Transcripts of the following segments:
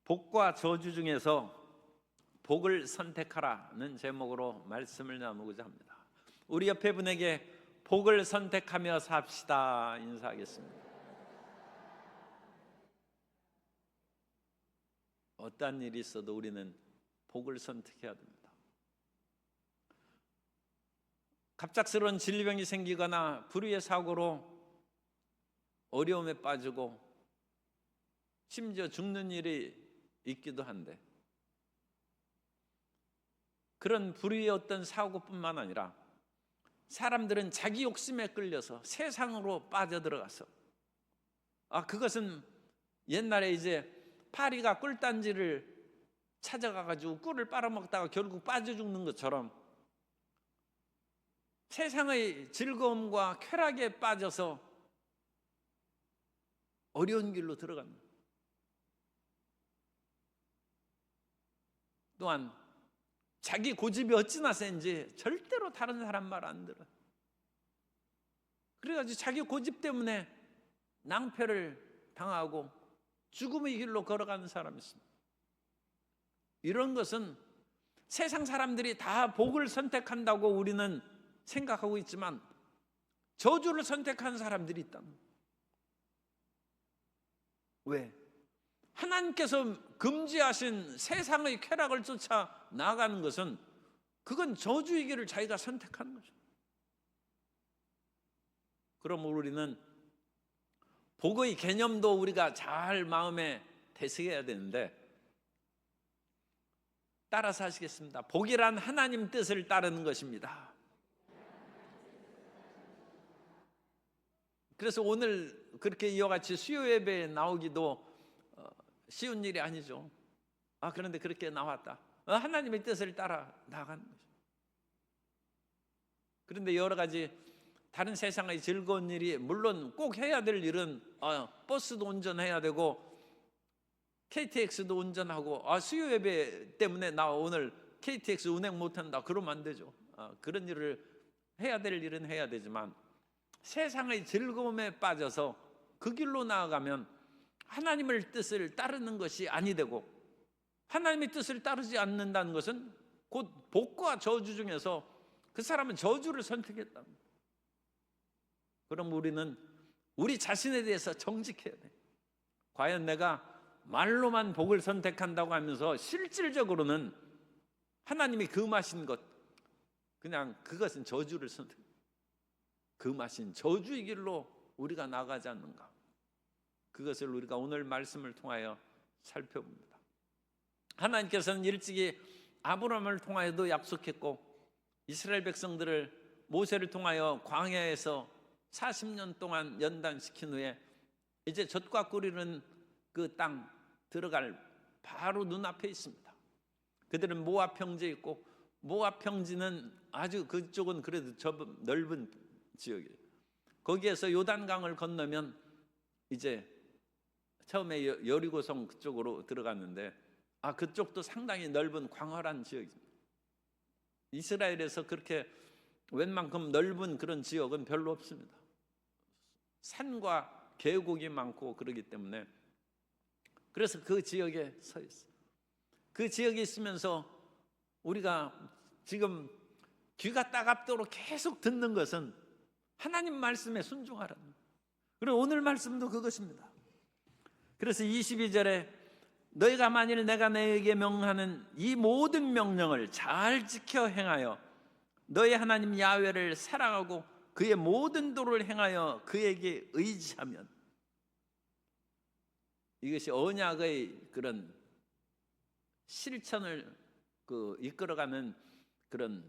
복과 저주 중에서 복을 선택하라는 제목으로 말씀을 나누고자 합니다. 우리 옆에 분에게 복을 선택하며 삽시다 인사하겠습니다. 어떠한 일이 있어도 우리는 복을 선택해야 됩니다. 갑작스러운 질병이 생기거나 불의의 사고로 어려움에 빠지고 심지어 죽는 일이 있기도 한데, 그런 불의의 어떤 사고뿐만 아니라 사람들은 자기 욕심에 끌려서 세상으로 빠져들어가서, 그것은 옛날에 이제 파리가 꿀단지를 찾아가가지고 꿀을 빨아먹다가 결국 빠져 죽는 것처럼 세상의 즐거움과 쾌락에 빠져서 어려운 길로 들어가는 거예요. 또한 자기 고집이 어찌나 센지 절대로 다른 사람 말 안 들어요. 그래가지고 자기 고집 때문에 낭패를 당하고 죽음의 길로 걸어가는 사람이 있습니다. 이런 것은 세상 사람들이 다 복을 선택한다고 우리는 생각하고 있지만 저주를 선택한 사람들이 있다는 거예요. 왜? 하나님께서 금지하신 세상의 쾌락을 쫓아 나아가는 것은 그건 저주이기를 자기가 선택하는 거죠. 그럼 우리는 복의 개념도 우리가 잘 마음에 되새겨야 되는데, 따라서 하시겠습니다. 복이란 하나님 뜻을 따르는 것입니다. 그래서 오늘 그렇게 이와 같이 수요 예배에 나오기도 쉬운 일이 아니죠. 그런데 그렇게 나왔다. 하나님의 뜻을 따라 나가는 거죠. 그런데 여러 가지 다른 세상의 즐거운 일이, 물론 꼭 해야 될 일은 버스도 운전해야 되고 KTX도 운전하고, 수요 예배 때문에 나 오늘 KTX 운행 못한다 그러면 안 되죠. 그런 일을 해야 될 일은 해야 되지만 세상의 즐거움에 빠져서 그 길로 나아가면 하나님의 뜻을 따르는 것이 아니 되고, 하나님의 뜻을 따르지 않는다는 것은 곧 복과 저주 중에서 그 사람은 저주를 선택했다. 그럼 우리는 우리 자신에 대해서 정직해야 돼. 과연 내가 말로만 복을 선택한다고 하면서 실질적으로는 하나님이 금하신 것, 그냥 그것은 저주를 선택, 금하신 저주의 길로 우리가 나가지 않는가? 그것을 우리가 오늘 말씀을 통하여 살펴봅니다. 하나님께서는 일찍이 아브라함을 통하여도 약속했고, 이스라엘 백성들을 모세를 통하여 광야에서 40년 동안 연단시킨 후에 이제 젖과 꿀이는 그 땅 들어갈 바로 눈앞에 있습니다. 그들은 모압 평지에 있고, 모압 평지는 아주 그쪽은 그래도 넓은 지역이에요. 거기에서 요단강을 건너면 이제 처음에 여리고성 그쪽으로 들어갔는데, 그쪽도 상당히 넓은 광활한 지역입니다. 이스라엘에서 그렇게 웬만큼 넓은 그런 지역은 별로 없습니다. 산과 계곡이 많고 그러기 때문에, 그래서 그 지역에 서 있어요. 그 지역에 있으면서 우리가 지금 귀가 따갑도록 계속 듣는 것은 하나님 말씀에 순종하라는 거예요. 그리고 오늘 말씀도 그것입니다. 그래서 22절에 너희가 만일 내가 너희에게 명하는 이 모든 명령을 잘 지켜 행하여 너희 하나님 야훼를 사랑하고 그의 모든 도를 행하여 그에게 의지하면, 이것이 언약의 그런 실천을 이끌어가는 그런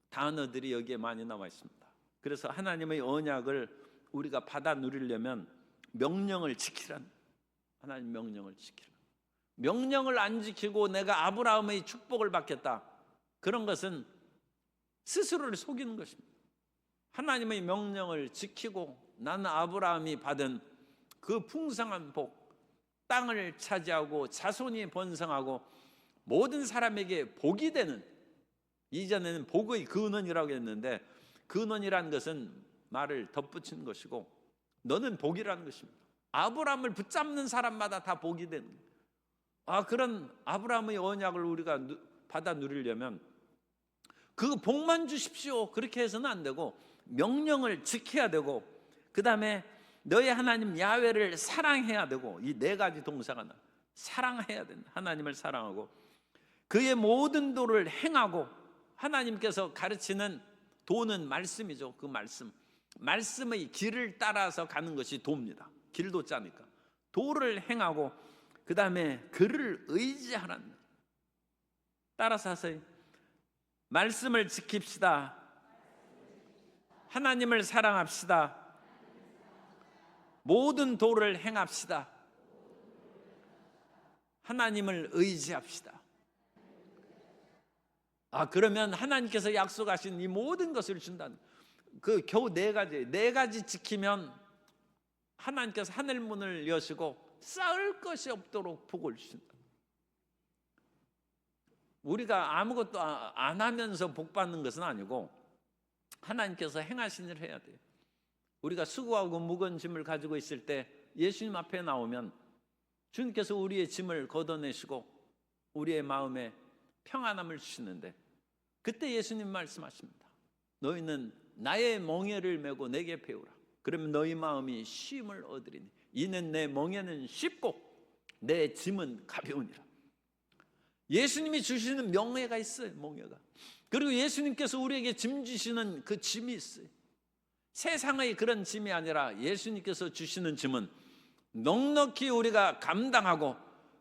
단어들이 여기에 많이 나와 있습니다. 그래서 하나님의 언약을 우리가 받아 누리려면 명령을 지키라는, 하나님 명령을 지키라. 명령을 안 지키고 내가 아브라함의 축복을 받겠다, 그런 것은 스스로를 속이는 것입니다. 하나님의 명령을 지키고 나는 아브라함이 받은 그 풍성한 복, 땅을 차지하고 자손이 번성하고 모든 사람에게 복이 되는, 이전에는 복의 근원이라고 했는데 근원이라는 것은 말을 덧붙인 것이고 너는 복이라는 것입니다. 아브라함을 붙잡는 사람마다 다 복이 되는 거예요. 그런 아브라함의 언약을 우리가 받아 누리려면 그 복만 주십시오 그렇게 해서는 안 되고 명령을 지켜야 되고, 그 다음에 너의 하나님 야훼를 사랑해야 되고, 이 네 가지 동사가 사랑해야 된다. 하나님을 사랑하고 그의 모든 도를 행하고, 하나님께서 가르치는 도는 말씀이죠. 그 말씀의 길을 따라서 가는 것이 도입니다. 길도 짜니까 도를 행하고, 그 다음에 그를 의지하라는, 따라서 하세요. 말씀을 지킵시다. 하나님을 사랑합시다. 모든 도를 행합시다. 하나님을 의지합시다. 그러면 하나님께서 약속하신 이 모든 것을 준다는, 그 겨우 네 가지 지키면 하나님께서 하늘 문을 여시고 쌓을 것이 없도록 복을 주신다. 우리가 아무것도 안 하면서 복 받는 것은 아니고 하나님께서 행하신 일을 해야 돼요. 우리가 수고하고 무거운 짐을 가지고 있을 때 예수님 앞에 나오면 주님께서 우리의 짐을 걷어내시고 우리의 마음에 평안함을 주시는데, 그때 예수님 말씀하십니다. 너희는 나의 멍에를 메고 내게 배우라. 그러면 너희 마음이 쉼을 얻으리니 이는 내 멍에는 쉽고 내 짐은 가벼우니라. 예수님이 주시는 명예가 있어요. 멍에가. 그리고 예수님께서 우리에게 짐 주시는 그 짐이 있어요. 세상의 그런 짐이 아니라 예수님께서 주시는 짐은 넉넉히 우리가 감당하고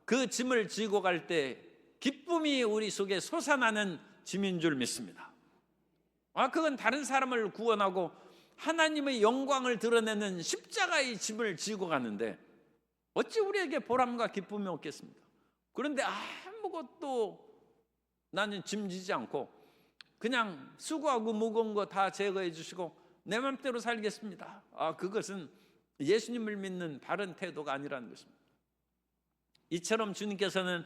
그 짐을 지고 갈 때 기쁨이 우리 속에 솟아나는 짐인 줄 믿습니다. 그건 다른 사람을 구원하고 하나님의 영광을 드러내는 십자가의 짐을 지고 가는데 어찌 우리에게 보람과 기쁨이 없겠습니까? 그런데 아무것도 나는 짐지지 않고 그냥 수고하고 무거운 거 다 제거해 주시고 내 맘대로 살겠습니다. 그것은 예수님을 믿는 바른 태도가 아니라는 것입니다. 이처럼 주님께서는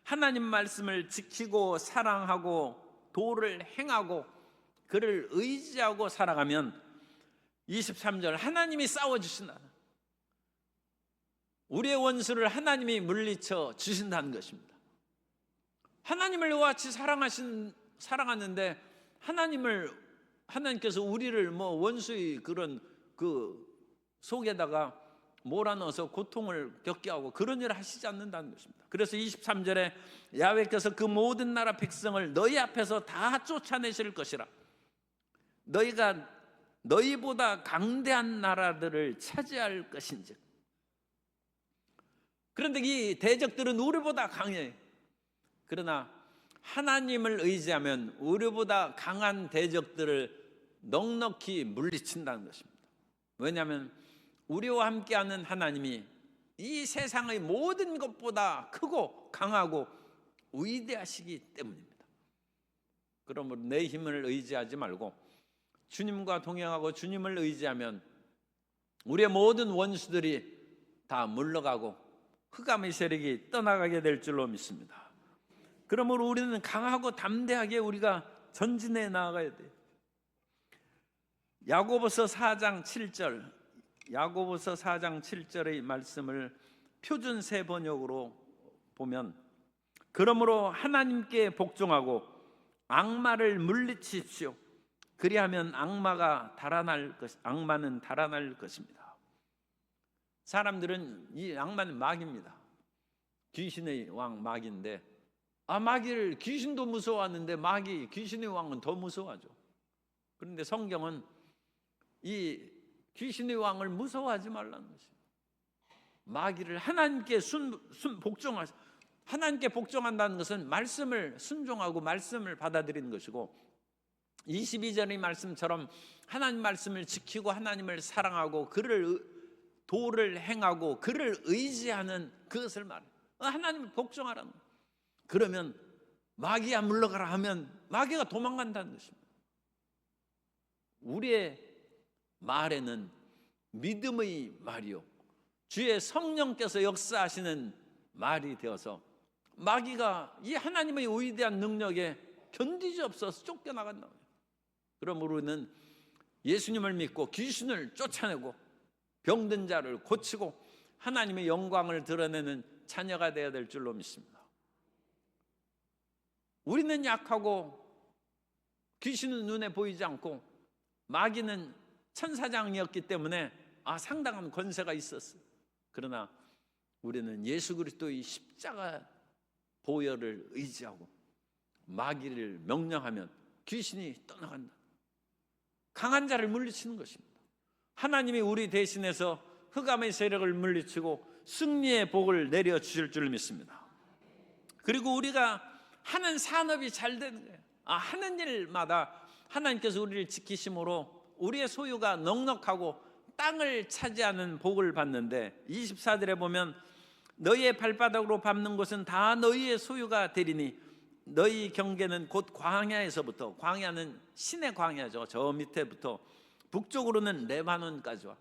하나님 말씀을 지키고 사랑하고 도를 행하고 그를 의지하고 살아가면 23절 하나님이 싸워주신다. 우리의 원수를 하나님이 물리쳐 주신다는 것입니다. 하나님을 같이 사랑하는데 하나님께서 우리를 원수의 그런 그 속에다가 몰아넣어서 고통을 겪게 하고 그런 일을 하시지 않는다는 것입니다. 그래서 23절에 야훼께서 그 모든 나라 백성을 너희 앞에서 다 쫓아내실 것이라. 너희가 너희보다 강대한 나라들을 차지할 것인즉. 그런데 이 대적들은 우리보다 강해요. 그러나 하나님을 의지하면 우리보다 강한 대적들을 넉넉히 물리친다는 것입니다. 왜냐하면 우리와 함께하는 하나님이 이 세상의 모든 것보다 크고 강하고 위대하시기 때문입니다. 그러므로 내 힘을 의지하지 말고 주님과 동행하고 주님을 의지하면 우리의 모든 원수들이 다 물러가고 흑암의 세력이 떠나가게 될 줄로 믿습니다. 그러므로 우리는 강하고 담대하게 우리가 전진해 나아가야 돼요. 야고보서 4장 7절의 말씀을 표준 세번역으로 보면 그러므로 하나님께 복종하고 악마를 물리치십시오. 그리하면 악마는 달아날 것입니다. 사람들은 이 악마는 마귀입니다. 귀신의 왕 마귀인데 마귀를 귀신도 무서워하는데 귀신의 왕은 더 무서워하죠. 그런데 성경은 이 귀신의 왕을 무서워하지 말라는 것입니다. 마귀를 하나님께 하나님께 복종한다는 것은 말씀을 순종하고 말씀을 받아들이는 것이고 22절의 말씀처럼 하나님 말씀을 지키고 하나님을 사랑하고 그를 도를 행하고 그를 의지하는 그것을 말해요. 하나님을 복종하라는 거예요. 그러면 마귀야 물러가라 하면 마귀가 도망간다는 것입니다. 우리의 말에는 믿음의 말이요 주의 성령께서 역사하시는 말이 되어서 마귀가 이 하나님의 위대한 능력에 견디지 없어서 쫓겨나간다. 그러므로 우리는 예수님을 믿고 귀신을 쫓아내고 병든 자를 고치고 하나님의 영광을 드러내는 자녀가 되어야 될 줄로 믿습니다. 우리는 약하고 귀신은 눈에 보이지 않고 마귀는 천사장이었기 때문에 상당한 권세가 있었어요. 그러나 우리는 예수 그리스도의 십자가 보혈을 의지하고 마귀를 명령하면 귀신이 떠나간다. 강한 자를 물리치는 것입니다. 하나님이 우리 대신해서 흑암의 세력을 물리치고 승리의 복을 내려주실 줄 믿습니다. 그리고 우리가 하는 산업이 잘 되는 거예요. 하는 일마다 하나님께서 우리를 지키심으로 우리의 소유가 넉넉하고 땅을 차지하는 복을 받는데 24절에 보면 너희의 발바닥으로 밟는 곳은 다 너희의 소유가 되리니 너희 경계는 곧 광야에서부터, 광야는 신의 광야죠, 저 밑에부터 북쪽으로는 레바논까지와.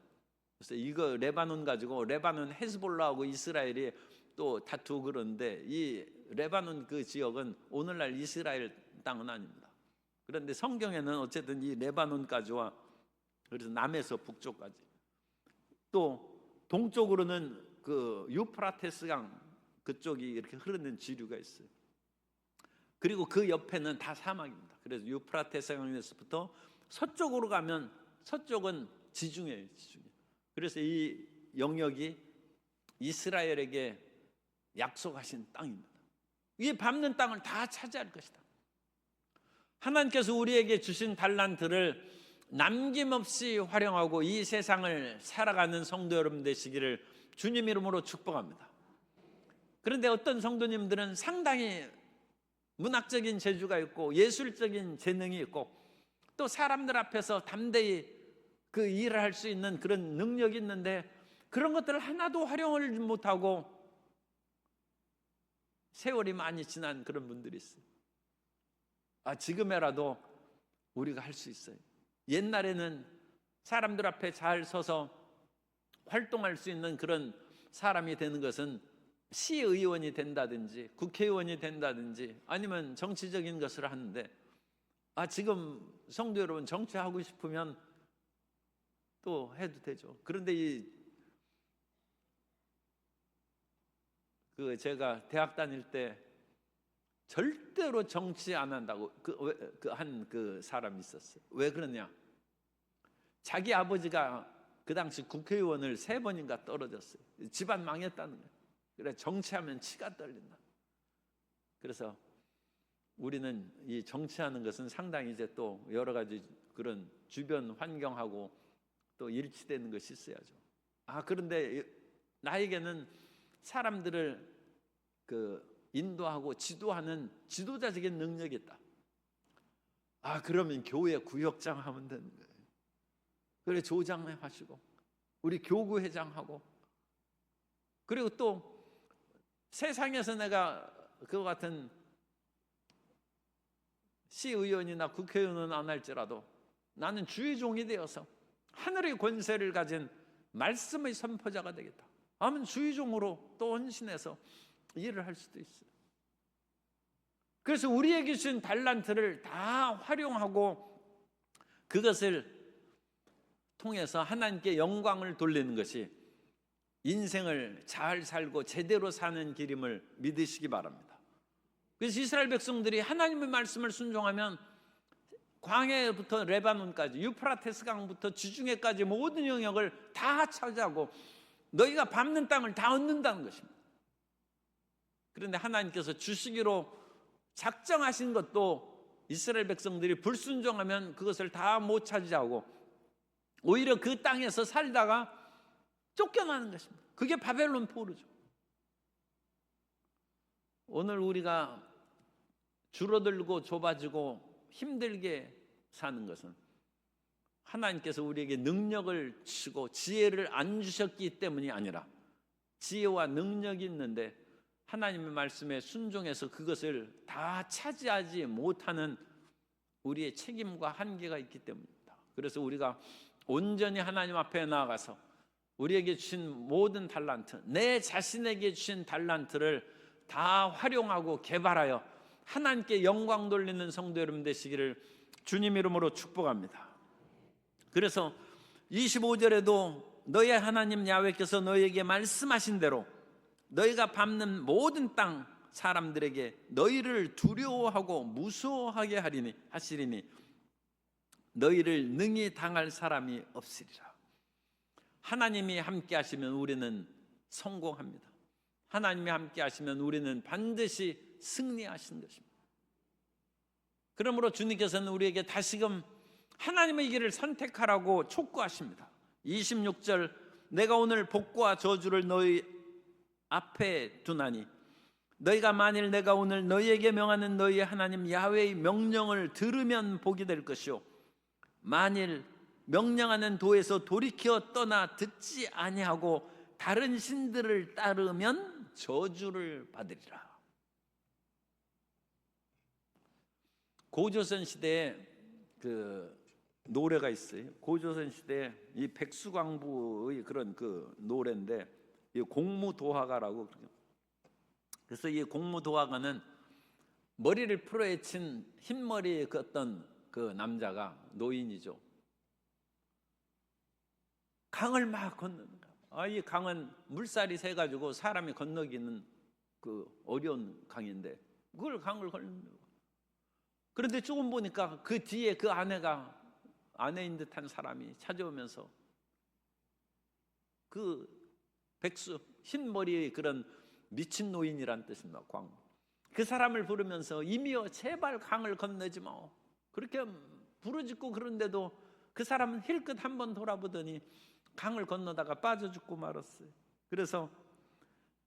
그래서 이거 레바논 가지고 레바논 헤즈볼라하고 이스라엘이 또 다투고 그러는데 이 레바논 그 지역은 오늘날 이스라엘 땅은 아닙니다. 그런데 성경에는 어쨌든 이 레바논까지와 그래서 남에서 북쪽까지, 또 동쪽으로는 그 유프라테스강 그쪽이 이렇게 흐르는 지류가 있어요. 그리고 그 옆에는 다 사막입니다. 그래서 유프라테스강에서부터 서쪽으로 가면 서쪽은 지중해예요, 지중해. 그래서 이 영역이 이스라엘에게 약속하신 땅입니다. 이 밟는 땅을 다 차지할 것이다. 하나님께서 우리에게 주신 달란트를 남김없이 활용하고 이 세상을 살아가는 성도 여러분 되시기를 주님 이름으로 축복합니다. 그런데 어떤 성도님들은 상당히 문학적인 재주가 있고 예술적인 재능이 있고 또 사람들 앞에서 담대히 그 일을 할 수 있는 그런 능력이 있는데 그런 것들을 하나도 활용을 못하고 세월이 많이 지난 그런 분들이 있어요. 지금에라도 우리가 할 수 있어요. 옛날에는 사람들 앞에 잘 서서 활동할 수 있는 그런 사람이 되는 것은 시의원이 된다든지 국회의원이 된다든지 아니면 정치적인 것을 하는데 지금 성도 여러분 정치하고 싶으면 또 해도 되죠. 그런데 제가 대학 다닐 때 절대로 정치 안 한다고 그 사람이 있었어요. 왜 그러냐? 자기 아버지가 그 당시 국회의원을 3번인가 떨어졌어요. 집안 망했다는 거예요. 그래 정치하면 치가 떨린다. 그래서 우리는 이 정치하는 것은 상당히 이제 또 여러 가지 그런 주변 환경하고 또 일치되는 것이 있어야죠. 그런데 나에게는 사람들을 인도하고 지도하는 지도자적인 능력이 있다. 그러면 교회 구역장 하면 되는 거예요. 그래 조장 하시고 우리 교구 회장하고 그리고 또 세상에서 내가 그와 같은 시의원이나 국회의원은 안 할지라도 나는 주의 종이 되어서 하늘의 권세를 가진 말씀의 선포자가 되겠다 하면 주의 종으로 또 헌신해서 일을 할 수도 있어요. 그래서 우리에게 주신 달란트를 다 활용하고 그것을 통해서 하나님께 영광을 돌리는 것이 인생을 잘 살고 제대로 사는 길임을 믿으시기 바랍니다. 그래서 이스라엘 백성들이 하나님의 말씀을 순종하면 광야부터 레바논까지 유프라테스 강부터 지중해까지 모든 영역을 다 차지하고 너희가 밟는 땅을 다 얻는다는 것입니다. 그런데 하나님께서 주시기로 작정하신 것도 이스라엘 백성들이 불순종하면 그것을 다 못 차지하고 오히려 그 땅에서 살다가 쫓겨나는 것입니다. 그게 바벨론 포로죠. 오늘 우리가 줄어들고 좁아지고 힘들게 사는 것은 하나님께서 우리에게 능력을 주시고 지혜를 안 주셨기 때문이 아니라 지혜와 능력이 있는데 하나님의 말씀에 순종해서 그것을 다 차지하지 못하는 우리의 책임과 한계가 있기 때문입니다. 그래서 우리가 온전히 하나님 앞에 나아가서 우리에게 주신 모든 달란트, 내 자신에게 주신 달란트를 다 활용하고 개발하여 하나님께 영광 돌리는 성도 여러분 되시기를 주님 이름으로 축복합니다. 그래서 25절에도 너의 하나님 야훼께서 너희에게 말씀하신 대로 너희가 밟는 모든 땅 사람들에게 너희를 두려워하고 무서워하게 하시리니 너희를 능히 당할 사람이 없으리라. 하나님이 함께 하시면 우리는 성공합니다. 하나님이 함께 하시면 우리는 반드시 승리하신 것입니다. 그러므로 주님께서는 우리에게 다시금 하나님의 길을 선택하라고 촉구하십니다. 26절, 내가 오늘 복과 저주를 너희 앞에 두나니 너희가 만일 내가 오늘 너희에게 명하는 너희 하나님 야훼의 명령을 들으면 복이 될 것이요 만일 명령하는 도에서 돌이켜 떠나 듣지 아니하고 다른 신들을 따르면 저주를 받으리라. 고조선 시대에 그 노래가 있어요. 고조선 시대에 이 백수광부의 그런 그 노래인데 이 공무도화가라고. 그래서 이 공무도화가는 머리를 풀어헤친 흰머리의 그 어떤 그 남자가 노인이죠. 강을 막 건너는 거야. 이 강은 물살이 세가지고 사람이 건너기는 그 어려운 강인데 그걸 강을 건너는 거야. 그런데 조금 보니까 그 뒤에 그 아내인 듯한 사람이 찾아오면서 그 백수 흰머리의 그런 미친 노인이란 뜻입니다. 그 사람을 부르면서 이미여 제발 강을 건너지 마. 그렇게 부르짖고 그런데도 그 사람은 힐끗 한번 돌아보더니 강을 건너다가 빠져 죽고 말았어요. 그래서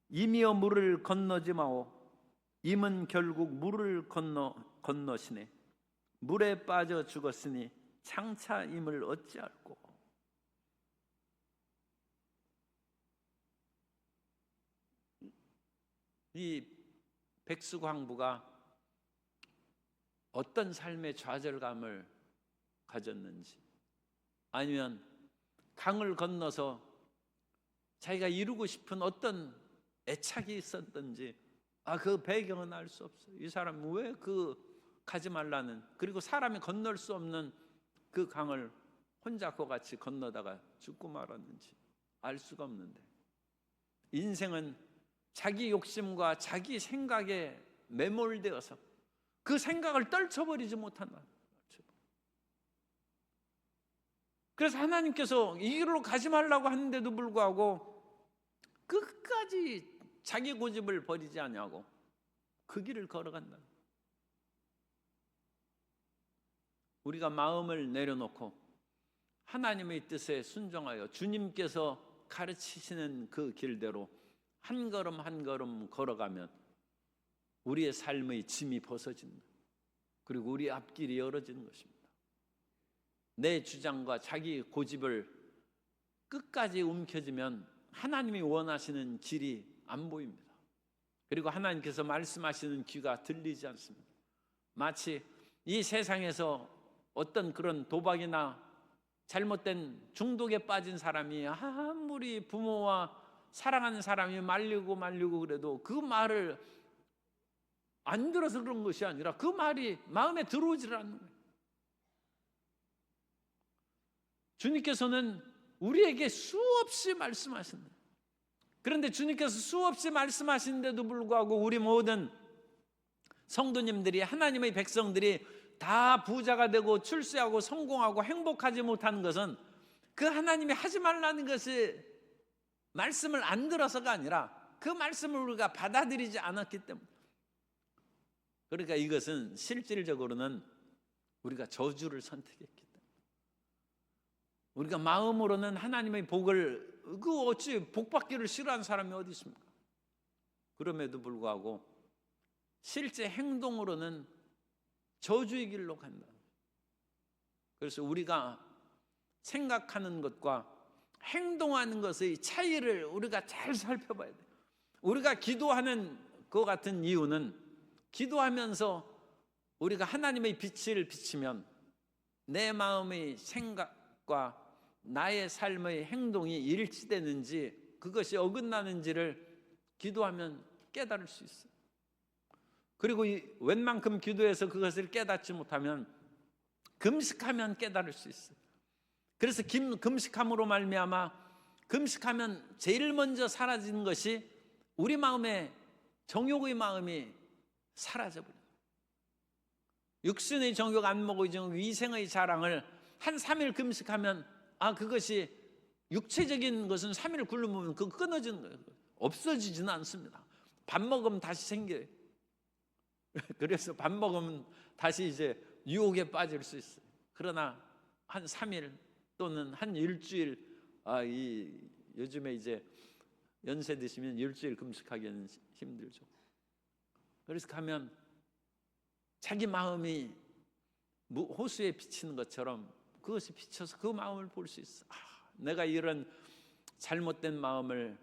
이미여 물을 건너지 마오. 임은 결국 물을 건너시네. 물에 빠져 죽었으니 장차 임을 어찌할꼬. 이 백수광부가 어떤 삶의 좌절감을 가졌는지, 아니면 강을 건너서 자기가 이루고 싶은 어떤 애착이 있었던지, 그 배경은 알 수 없어요. 이 사람은 왜 가지 말라는, 그리고 사람이 건널 수 없는 그 강을 혼자 같이 건너다가 죽고 말았는지 알 수가 없는데, 인생은 자기 욕심과 자기 생각에 매몰되어서 그 생각을 떨쳐버리지 못한다. 그래서 하나님께서 이 길로 가지 말라고 하는데도 불구하고 끝까지 자기 고집을 버리지 아니하고 그 길을 걸어간다. 우리가 마음을 내려놓고 하나님의 뜻에 순종하여 주님께서 가르치시는 그 길대로 한 걸음 한 걸음 걸어가면 우리의 삶의 짐이 벗어진다. 그리고 우리의 앞길이 열어지는 것입니다. 내 주장과 자기 고집을 끝까지 움켜쥐면 하나님이 원하시는 길이 안 보입니다. 그리고 하나님께서 말씀하시는 귀가 들리지 않습니다. 마치 이 세상에서 어떤 그런 도박이나 잘못된 중독에 빠진 사람이 아무리 부모와 사랑하는 사람이 말리고 그래도 그 말을 안 들어서 그런 것이 아니라 그 말이 마음에 들어오질 않는 거예요. 주님께서는 우리에게 수없이 말씀하신다. 그런데 주님께서 수없이 말씀하시는데도 불구하고 우리 모든 성도님들이, 하나님의 백성들이 다 부자가 되고 출세하고 성공하고 행복하지 못하는 것은 그 하나님이 하지 말라는 것이 말씀을 안 들어서가 아니라 그 말씀을 우리가 받아들이지 않았기 때문에. 그러니까 이것은 실질적으로는 우리가 저주를 선택했기 때문에. 우리가 마음으로는 하나님의 복을, 어찌 복받기를 싫어하는 사람이 어디 있습니까? 그럼에도 불구하고 실제 행동으로는 저주의 길로 간다. 그래서 우리가 생각하는 것과 행동하는 것의 차이를 우리가 잘 살펴봐야 돼요. 우리가 기도하는 것 같은 이유는, 기도하면서 우리가 하나님의 빛을 비치면 내 마음의 생각과 나의 삶의 행동이 일치되는지, 그것이 어긋나는지를 기도하면 깨달을 수 있어요. 그리고 웬만큼 기도해서 그것을 깨닫지 못하면 금식하면 깨달을 수 있어요. 그래서 금식함으로 말미암아, 금식하면 제일 먼저 사라지는 것이 우리 마음에 정욕의 마음이 사라져버려요. 육신의 정욕, 안목의 정욕, 위생의 자랑을 한 3일 금식하면 그것이 육체적인 것은 3일 굶으면 그거 끊어지는 거예요. 없어지지는 않습니다. 밥 먹으면 다시 생겨요. 그래서 밥 먹으면 다시 이제 유혹에 빠질 수 있어요. 그러나 한 3일 또는 한 일주일, 요즘에 이제 연세 드시면 일주일 금식하기는 힘들죠. 그래서 가면 자기 마음이 호수에 비치는 것처럼 그것이 비쳐서 그 마음을 볼 수 있어. 내가 이런 잘못된 마음을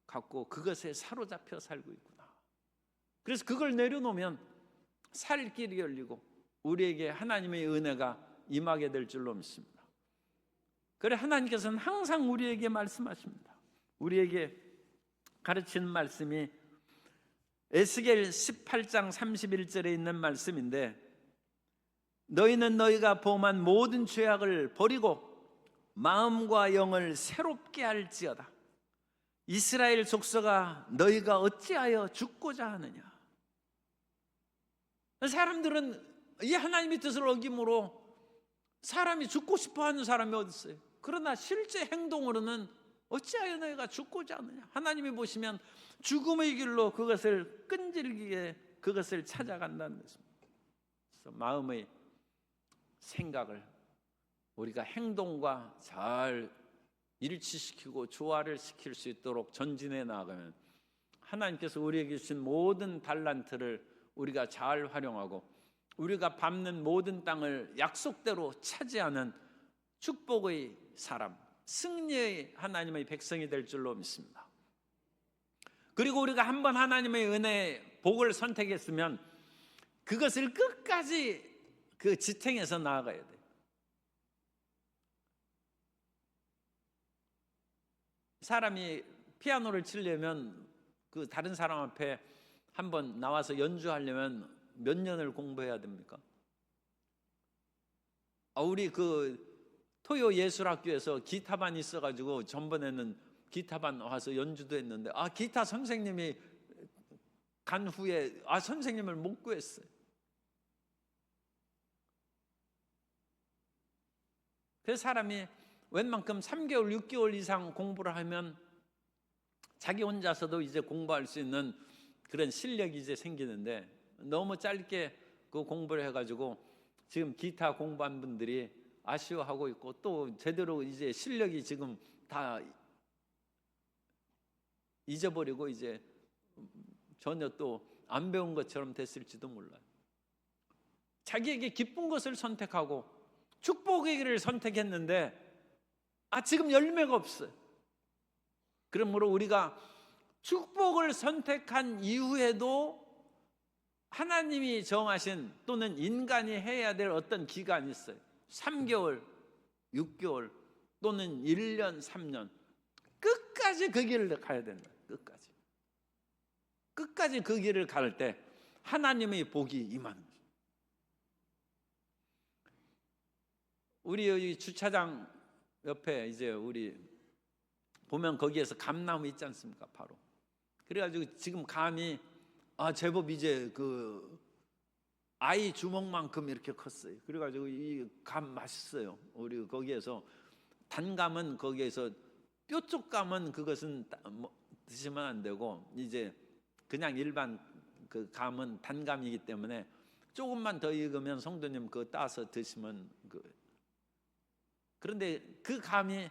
갖고 그것에 사로잡혀 살고 있구나. 그래서 그걸 내려놓으면 살 길이 열리고 우리에게 하나님의 은혜가 임하게 될 줄로 믿습니다. 그래, 하나님께서는 항상 우리에게 말씀하십니다. 우리에게 가르치는 말씀이 에스겔 18장 31절에 있는 말씀인데, 너희는 너희가 범한 모든 죄악을 버리고 마음과 영을 새롭게 할지어다. 이스라엘 족속아, 너희가 어찌하여 죽고자 하느냐. 사람들은 이 하나님의 뜻을 어김으로 사람이 죽고 싶어하는 사람이 어디 있어요? 그러나 실제 행동으로는 어찌하여 너희가 죽고자 하느냐. 하나님이 보시면 죽음의 길로 그것을 끈질기게 그것을 찾아간다는 것입니다. 그래서 마음의 생각을 우리가 행동과 잘 일치시키고 조화를 시킬 수 있도록 전진해 나가면 하나님께서 우리에게 주신 모든 달란트를 우리가 잘 활용하고 우리가 밟는 모든 땅을 약속대로 차지하는 축복의 사람, 승리의 하나님의 백성이 될 줄로 믿습니다. 그리고 우리가 한번 하나님의 은혜, 복을 선택했으면 그것을 끝까지 그 지탱해서 나아가야 돼요. 사람이 피아노를 치려면 그 다른 사람 앞에 한번 나와서 연주하려면 몇 년을 공부해야 됩니까? 우리 그 토요 예술학교에서 기타반이 있어가지고 전번에는 기타반 와서 연주도 했는데 기타 선생님이 간 후에 선생님을 못 구했어요. 그래서 사람이 웬만큼 3개월, 6개월 이상 공부를 하면 자기 혼자서도 이제 공부할 수 있는 그런 실력이 이제 생기는데, 너무 짧게 그 공부를 해가지고 지금 기타 공부한 분들이 아쉬워하고 있고, 또 제대로 이제 실력이 지금 다 잊어버리고 이제 전혀 또 안 배운 것처럼 됐을지도 몰라요. 자기에게 기쁜 것을 선택하고 축복의 길을 선택했는데 지금 열매가 없어요. 그러므로 우리가 축복을 선택한 이후에도 하나님이 정하신 또는 인간이 해야 될 어떤 기간이 있어요. 3개월, 6개월 또는 1년, 3년 끝까지 그 길을 가야 된다. 끝까지 그 길을 갈 때 하나님의 복이 임하는 거죠. 우리 여기 주차장 옆에 이제 우리 보면 거기에서 감나무 있지 않습니까? 바로. 그래가지고 지금 감이 제법 이제 그 아이 주먹만큼 이렇게 컸어요. 그래가지고 이 감 맛있어요. 우리 거기에서 단감은 거기에서 뾰족 감은 그것은 드시면 안 되고 이제 그냥 일반 그 감은 단감이기 때문에 조금만 더 익으면 성도님 그거 따서 드시면 그런데 그 감이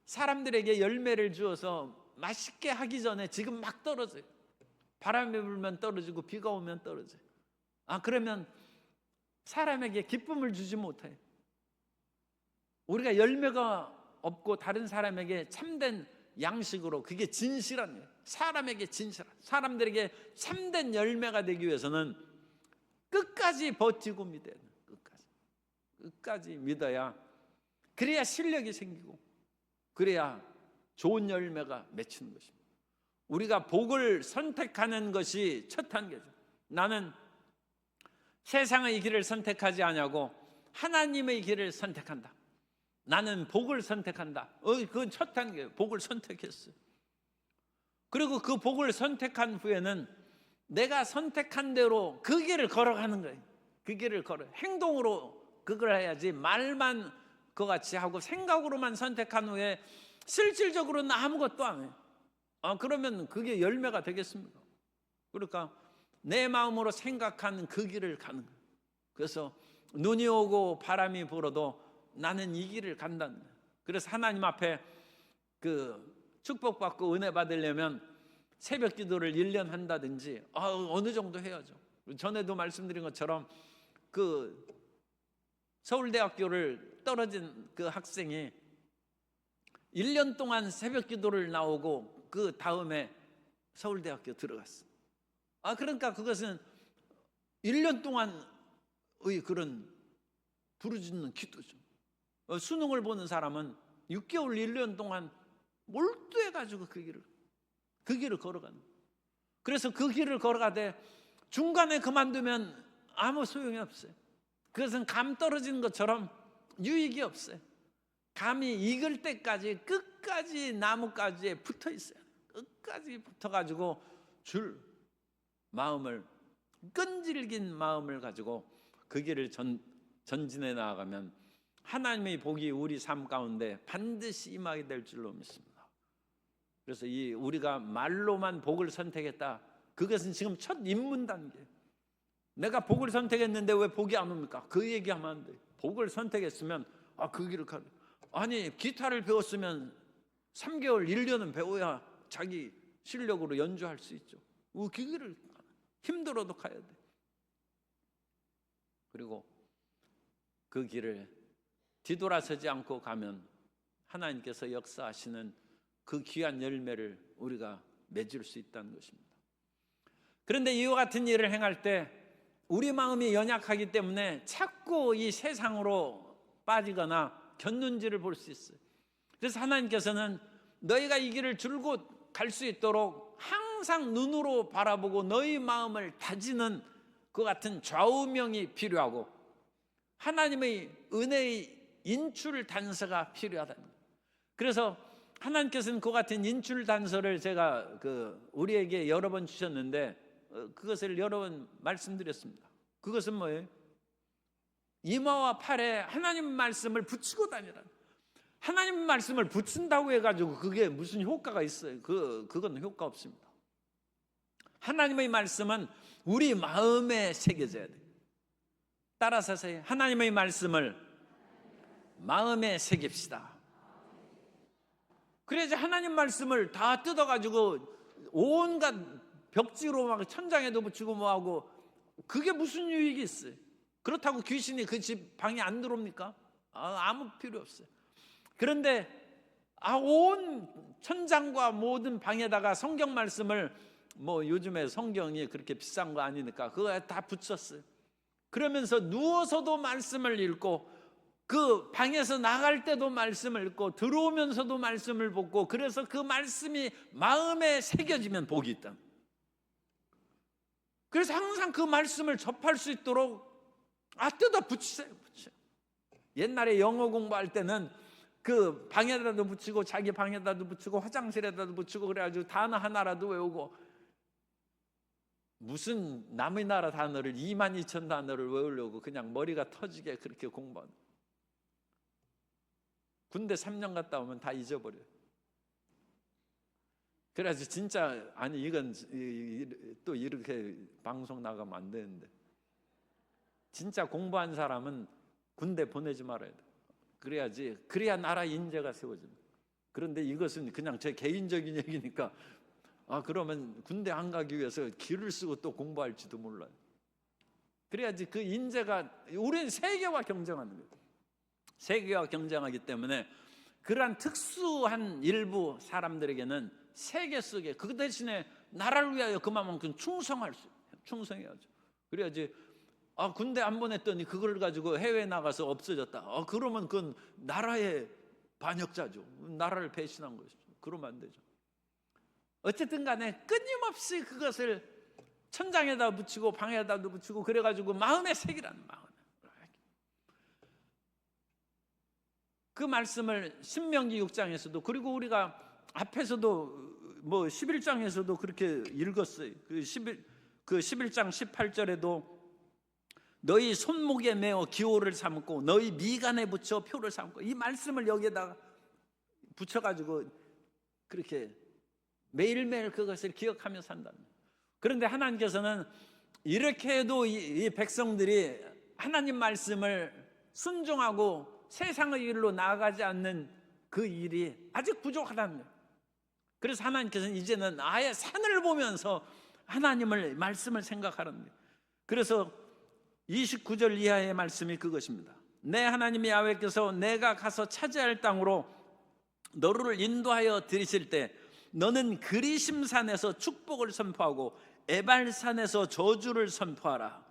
사람들에게 열매를 주어서 맛있게 하기 전에 지금 막 떨어져요. 바람이 불면 떨어지고 비가 오면 떨어져요. 그러면 사람에게 기쁨을 주지 못해요. 우리가 열매가 없고 다른 사람에게 참된 양식으로, 그게 진실한 거예요. 사람에게 진실한, 사람들에게 참된 열매가 되기 위해서는 끝까지 버티고 믿어야 돼요. 끝까지 믿어야, 그래야 실력이 생기고 그래야 좋은 열매가 맺히는 것입니다. 우리가 복을 선택하는 것이 첫 단계죠. 나는 세상의 길을 선택하지 아니하고 하나님의 길을 선택한다. 나는 복을 선택한다. 그건 첫 단계예요. 복을 선택했어요. 그리고 그 복을 선택한 후에는 내가 선택한 대로 그 길을 걸어가는 거예요. 그 길을 걸어 행동으로 그걸 해야지 말만 그같이 하고 생각으로만 선택한 후에 실질적으로는 아무것도 안 해요. 그러면 그게 열매가 되겠습니까? 그러니까 내 마음으로 생각한 그 길을 가는 거예요. 그래서 눈이 오고 바람이 불어도 나는 이 길을 간다는 거예요. 그래서 하나님 앞에 그 축복받고 은혜 받으려면 새벽 기도를 1년 한다든지 어느 정도 해야죠. 전에도 말씀드린 것처럼 그 서울대학교를 떨어진 그 학생이 1년 동안 새벽 기도를 나오고 그 다음에 서울대학교 들어갔어. 그러니까 그것은 1년 동안의 그런 부르짖는 기도죠. 수능을 보는 사람은 6개월 1년 동안 몰두해가지고 그 길을 걸어가는 거예요. 그래서 그 길을 걸어가되 중간에 그만두면 아무 소용이 없어요. 그것은 감 떨어지는 것처럼 유익이 없어요. 감이 익을 때까지 끝까지 나뭇가지에 붙어 있어요. 끝까지 붙어가지고 마음을 끈질긴 마음을 가지고 그 길을 전진해 나아가면 하나님의 복이 우리 삶 가운데 반드시 임하게 될 줄로 믿습니다. 그래서 우리가 말로만 복을 선택했다, 그것은 지금 첫 입문 단계. 내가 복을 선택했는데 왜 복이 안 옵니까? 그 얘기하면 안 돼. 복을 선택했으면 그 길을 가. 아니 기타를 배웠으면 3개월 1년은 배워야 자기 실력으로 연주할 수 있죠. 그 길을 힘들어도 가야 돼. 그리고 그 길을 뒤돌아서지 않고 가면 하나님께서 역사하시는 그 귀한 열매를 우리가 맺을 수 있다는 것입니다. 그런데 이와 같은 일을 행할 때 우리 마음이 연약하기 때문에 자꾸 이 세상으로 빠지거나 견눈질을 볼 수 있어요. 그래서 하나님께서는 너희가 이 길을 줄곧 갈 수 있도록 항상 눈으로 바라보고 너희 마음을 다지는 그 같은 좌우명이 필요하고 하나님의 은혜의 인출 단서가 필요하다는 거예요. 그래서 하나님께서는 그 같은 인출 단서를 제가 우리에게 여러 번 주셨는데 그것을 여러 번 말씀드렸습니다. 그것은 뭐예요? 이마와 팔에 하나님 말씀을 붙이고 다니라. 하나님 말씀을 붙인다고 해가지고 그게 무슨 효과가 있어요? 그건 효과 없습니다. 하나님의 말씀은 우리 마음에 새겨져야 돼요. 따라서 하세요. 하나님의 말씀을 마음에 새깁시다. 그래야지 하나님 말씀을 다 뜯어가지고 온갖 벽지로 막 천장에도 붙이고 뭐하고 그게 무슨 유익이 있어요? 그렇다고 귀신이 그 집 방에 안 들어옵니까? 아무 필요 없어요. 그런데 온 천장과 모든 방에다가 성경 말씀을 요즘에 성경이 그렇게 비싼 거 아니니까 그거 다 붙였어요. 그러면서 누워서도 말씀을 읽고 그 방에서 나갈 때도 말씀을 읽고 들어오면서도 말씀을 보고 그래서 그 말씀이 마음에 새겨지면 복이 있다. 그래서 항상 그 말씀을 접할 수 있도록 뜯어 붙이세요. 옛날에 영어 공부할 때는 그 방에다도 붙이고 자기 방에다도 붙이고 화장실에다도 붙이고 그래가지고 단어 하나라도 외우고 무슨 남의 나라 단어를 22,000 단어를 외우려고 그냥 머리가 터지게 그렇게 공부하는. 군대 3년 갔다 오면 다 잊어버려요. 그래서 진짜 이건 또 이렇게 방송 나가면 안 되는데 진짜 공부한 사람은 군대 보내지 말아야 돼. 그래야 나라 인재가 세워집니다. 그런데 이것은 그냥 제 개인적인 얘기니까 그러면 군대 안 가기 위해서 기를 쓰고 또 공부할지도 몰라요. 그래야지 그 인재가 우리는 세계와 경쟁하는 거예요. 세계와 경쟁하기 때문에 그러한 특수한 일부 사람들에게는 세계 속에 그 대신에 나라를 위하여 그만큼 충성해야죠. 그래야지 군대 안 보냈더니 그걸 가지고 해외에 나가서 없어졌다. 그러면 그건 나라의 반역자죠. 나라를 배신한 것이죠. 그러면 안 되죠. 어쨌든 간에 끊임없이 그것을 천장에다 붙이고 방에다도 붙이고 그래가지고 마음에 새기라는 마음에. 그 말씀을 신명기 6장에서도 그리고 우리가 앞에서도 뭐 11장에서도 그렇게 읽었어요. 그 11장 18절에도 너희 손목에 메어 기호를 삼고 너희 미간에 붙여 표를 삼고, 이 말씀을 여기에다가 붙여가지고 그렇게 매일매일 그것을 기억하며 산다는 거예요. 그런데 하나님께서는 이렇게 해도 이 백성들이 하나님 말씀을 순종하고 세상의 일로 나아가지 않는 그 일이 아직 부족하다는 거예요. 그래서 하나님께서는 이제는 아예 산을 보면서 하나님을 말씀을 생각하는 거예요. 그래서 29절 이하의 말씀이 그것입니다. 내 하나님 야훼께서 내가 가서 차지할 땅으로 너를 인도하여 들이실 때 너는 그리심산에서 축복을 선포하고 에발산에서 저주를 선포하라.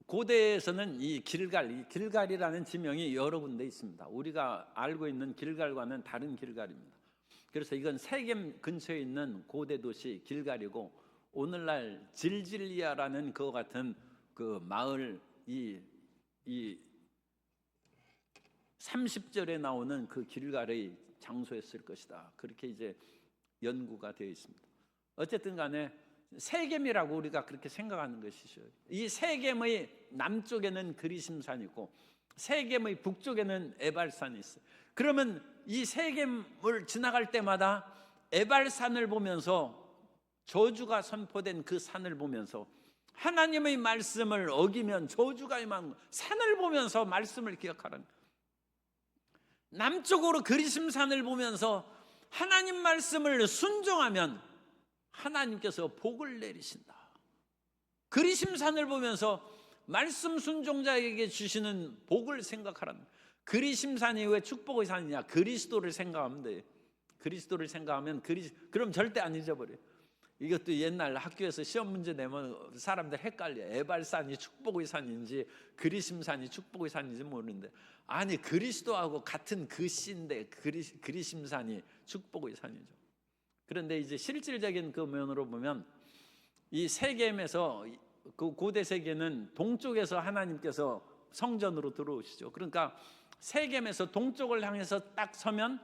고대에서는 이 길갈이라는 지명이 여러 군데 있습니다. 우리가 알고 있는 길갈과는 다른 길갈입니다. 그래서 이건 세겜 근처에 있는 고대 도시 길갈이고, 오늘날 질질리아라는 그와 같은 그 마을, 이 30절에 나오는 그 길갈의 장소였을 것이다. 그렇게 이제 연구가 되어 있습니다. 어쨌든 간에 세겜이라고 우리가 그렇게 생각하는 것이죠. 이 세겜의 남쪽에는 그리심산이 있고 세겜의 북쪽에는 에발산이 있어요. 그러면 이 세겜을 지나갈 때마다 에발산을 보면서, 저주가 선포된 그 산을 보면서, 하나님의 말씀을 어기면 저주가 임한 산을 보면서 말씀을 기억하라는 거예요. 남쪽으로 그리심산을 보면서 하나님 말씀을 순종하면 하나님께서 복을 내리신다. 그리심산을 보면서 말씀 순종자에게 주시는 복을 생각하라는 거예요. 그리심산이 왜 축복의 산이냐? 그리스도를 생각하면 돼요. 그리스도를 생각하면 그럼 절대 안 잊어버려요. 이것도 옛날 학교에서 시험 문제 내면 사람들 헷갈려. 에발산이 축복의 산인지 그리심산이 축복의 산인지 모르는데, 아니 그리스도하고 같은 그 씨인데 그리심산이 축복의 산이죠. 그런데 이제 실질적인 그 면으로 보면 이 세겜에서, 그 고대 세계는 동쪽에서 하나님께서 성전으로 들어오시죠. 그러니까 세겜에서 동쪽을 향해서 딱 서면,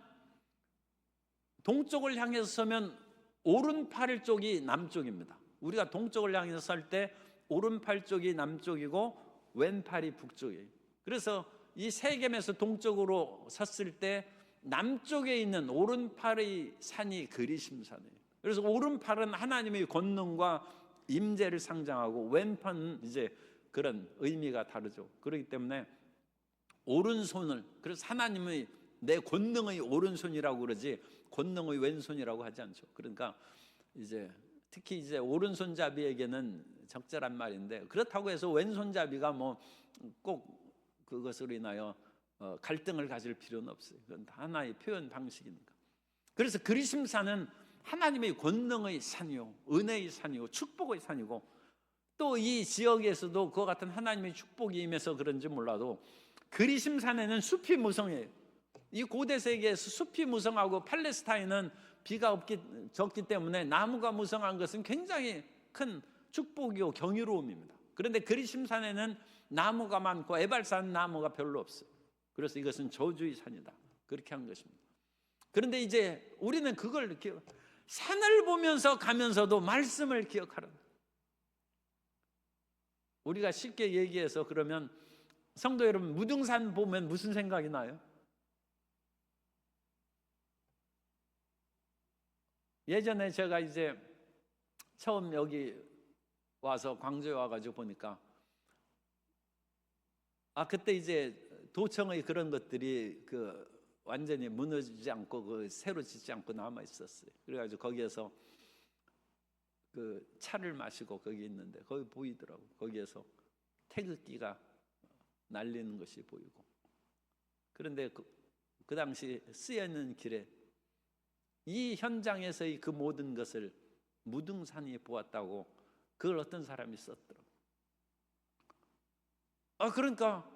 동쪽을 향해서 서면 오른팔 쪽이 남쪽입니다. 우리가 동쪽을 향해서 설 때 오른팔 쪽이 남쪽이고 왼팔이 북쪽이에요. 그래서 이 세겜에서 동쪽으로 섰을 때 남쪽에 있는 오른팔의 산이 그리심산이에요. 그래서 오른팔은 하나님의 권능과 임재를 상징하고, 왼팔은 이제 그런 의미가 다르죠. 그렇기 때문에 오른손을, 그래서 하나님의 내 권능의 오른손이라고 그러지 권능의 왼손이라고 하지 않죠. 그러니까 이제 특히 이제 오른손잡이에게는 적절한 말인데, 그렇다고 해서 왼손잡이가 뭐 꼭 그것으로 인하여 갈등을 가질 필요는 없어요. 그건 하나의 표현 방식이니까. 그래서 그리심산은 하나님의 권능의 산이요, 은혜의 산이고 축복의 산이고, 또 이 지역에서도 그와 같은 하나님의 축복이 임해서 그런지 몰라도 그리심산에는 숲이 무성해요. 이 고대 세계에서 숲이 무성하고 팔레스타인은 비가 적기 때문에 나무가 무성한 것은 굉장히 큰 축복이요 경이로움입니다. 그런데 그리심산에는 나무가 많고 에발산 나무가 별로 없어요. 그래서 이것은 저주의 산이다, 그렇게 한 것입니다. 그런데 이제 우리는 그걸 산을 보면서 가면서도 말씀을 기억하라. 우리가 쉽게 얘기해서 그러면, 성도 여러분, 무등산 보면 무슨 생각이 나요? 예전에 제가 이제 처음 여기 와서 광주에 와가지고 보니까, 그때 이제 도청의 그런 것들이 완전히 무너지지 않고 새로 짓지 않고 남아 있었어요. 그래가지고 거기에서 차를 마시고 거기 있는데 거기 보이더라고. 거기에서 태극기가 날리는 것이 보이고. 그런데 그 당시 쓰여있는 길에 이 현장에서의 그 모든 것을 무등산이 보았다고 그걸 어떤 사람이 썼더라고. 그러니까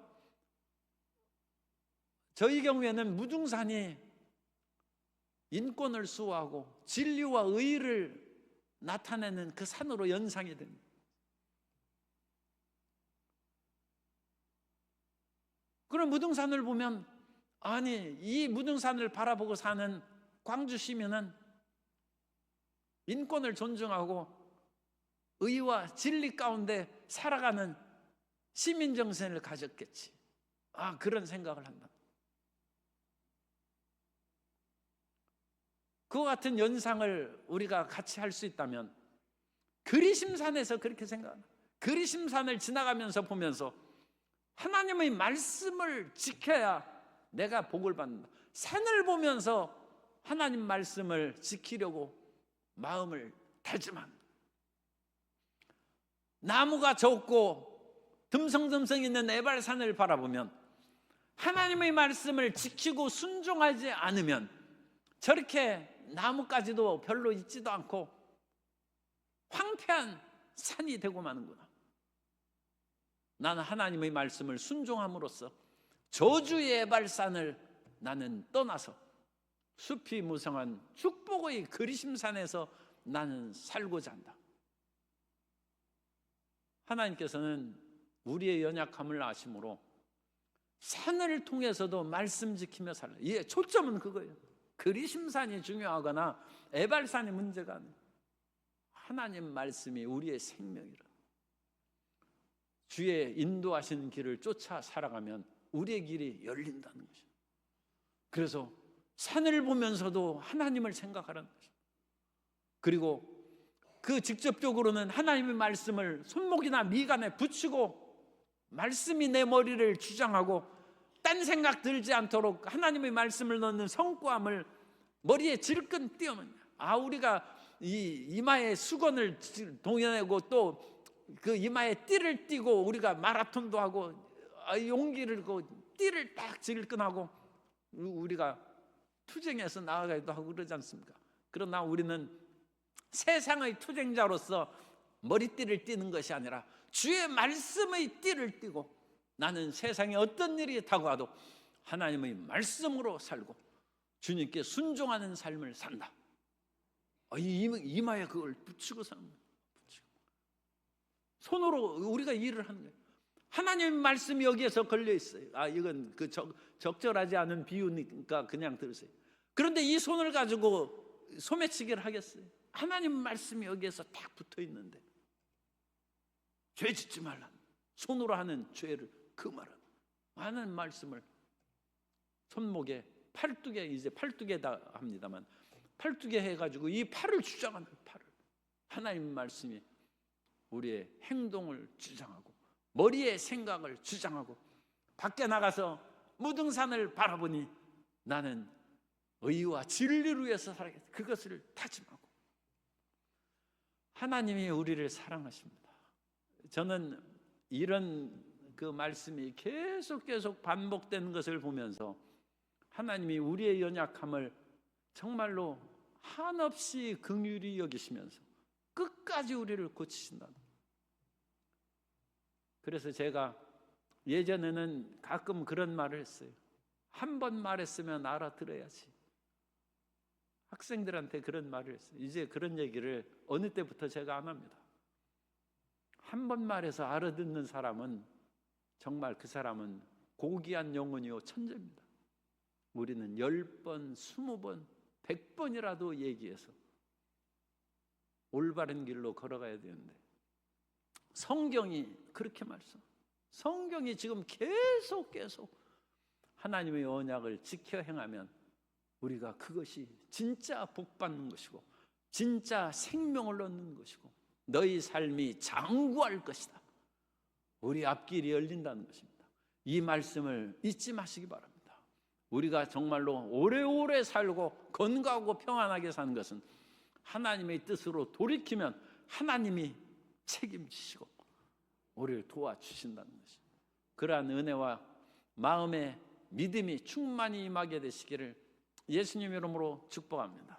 저희 경우에는 무등산이 인권을 수호하고 진리와 의를 나타내는 그 산으로 연상이 됩니다. 그런 무등산을 보면 아니, 이 무등산을 바라보고 사는 광주 시민은 인권을 존중하고 의와 진리 가운데 살아가는 시민 정신을 가졌겠지. 그런 생각을 한다. 그와 같은 연상을 우리가 같이 할 수 있다면, 그리심산에서 그렇게 생각한다. 그리심산을 지나가면서 보면서 하나님의 말씀을 지켜야 내가 복을 받는다. 산을 보면서 하나님 말씀을 지키려고 마음을 다짐한다. 나무가 적고 듬성듬성 있는 에발산을 바라보면 하나님의 말씀을 지키고 순종하지 않으면 저렇게 나무까지도 별로 있지도 않고 황폐한 산이 되고 마는구나. 나는 하나님의 말씀을 순종함으로써 저주의 에발산을 나는 떠나서 숲이 무성한 축복의 그리심산에서 나는 살고자 한다. 하나님께서는 우리의 연약함을 아심으로 산을 통해서도 말씀 지키며 살라. 초점은 그거예요. 그리심산이 중요하거나 에발산이 문제가 아니에요. 하나님 말씀이 우리의 생명이라. 주의 인도하신 길을 쫓아 살아가면 우리의 길이 열린다는 것이죠. 그래서 산을 보면서도 하나님을 생각하라는 것이죠. 그리고 그 직접적으로는 하나님의 말씀을 손목이나 미간에 붙이고 말씀이 내 머리를 주장하고 딴 생각 들지 않도록 하나님의 말씀을 넣는 성과함을 머리에 질끈 띄우면, 우리가 이 이마에 수건을 동여내고 또 그 이마에 띠를 띠고 우리가 마라톤도 하고 용기를 띠를 딱 질끈하고 우리가 투쟁해서 나아가기도 하고 그러지 않습니까? 그러나 우리는 세상의 투쟁자로서 머리띠를 띠는 것이 아니라 주의 말씀의 띠를 띠고 나는 세상에 어떤 일이 다가와도 하나님의 말씀으로 살고 주님께 순종하는 삶을 산다. 이마에 그걸 붙이고 사는 거예요. 손으로 우리가 일을 하는 거예요. 하나님의 말씀이 여기에서 걸려 있어요. 이건 적절하지 않은 비유니까 그냥 들으세요. 그런데 이 손을 가지고 소매치기를 하겠어요? 하나님 말씀이 여기에서 딱 붙어 있는데 죄 짓지 말라. 손으로 하는 죄를 금하라. 많은 말씀을 손목에 팔뚝에, 이제 팔뚝에다 합니다만 팔뚝에 해가지고 이 팔을 주장하는 팔을, 하나님 말씀이 우리의 행동을 주장하고 머리의 생각을 주장하고 밖에 나가서 무등산을 바라보니 나는 의와 진리를 위해서 살아야겠다. 그것을 다짐하고. 하나님이 우리를 사랑하십니다. 저는 이런 그 말씀이 계속 반복되는 것을 보면서 하나님이 우리의 연약함을 정말로 한없이 긍휼히 여기시면서 끝까지 우리를 고치신다는. 그래서 제가 예전에는 가끔 그런 말을 했어요. 한 번 말했으면 알아들어야지. 학생들한테 그런 말을 했어요. 이제 그런 얘기를 어느 때부터 제가 안 합니다. 한 번 말해서 알아듣는 사람은 정말 그 사람은 고귀한 영혼이요 천재입니다. 우리는 10번, 20번, 100번이라도 얘기해서 올바른 길로 걸어가야 되는데 성경이 그렇게 말씀. 성경이 지금 계속 하나님의 언약을 지켜 행하면 우리가 그것이 진짜 복 받는 것이고 진짜 생명을 얻는 것이고 너희 삶이 장구할 것이다. 우리 앞길이 열린다는 것입니다. 이 말씀을 잊지 마시기 바랍니다. 우리가 정말로 오래오래 살고 건강하고 평안하게 사는 것은 하나님의 뜻으로 돌이키면 하나님이 책임지시고 우리를 도와주신다는 것입니다. 그러한 은혜와 마음의 믿음이 충만히 임하게 되시기를 예수님 이름으로 축복합니다.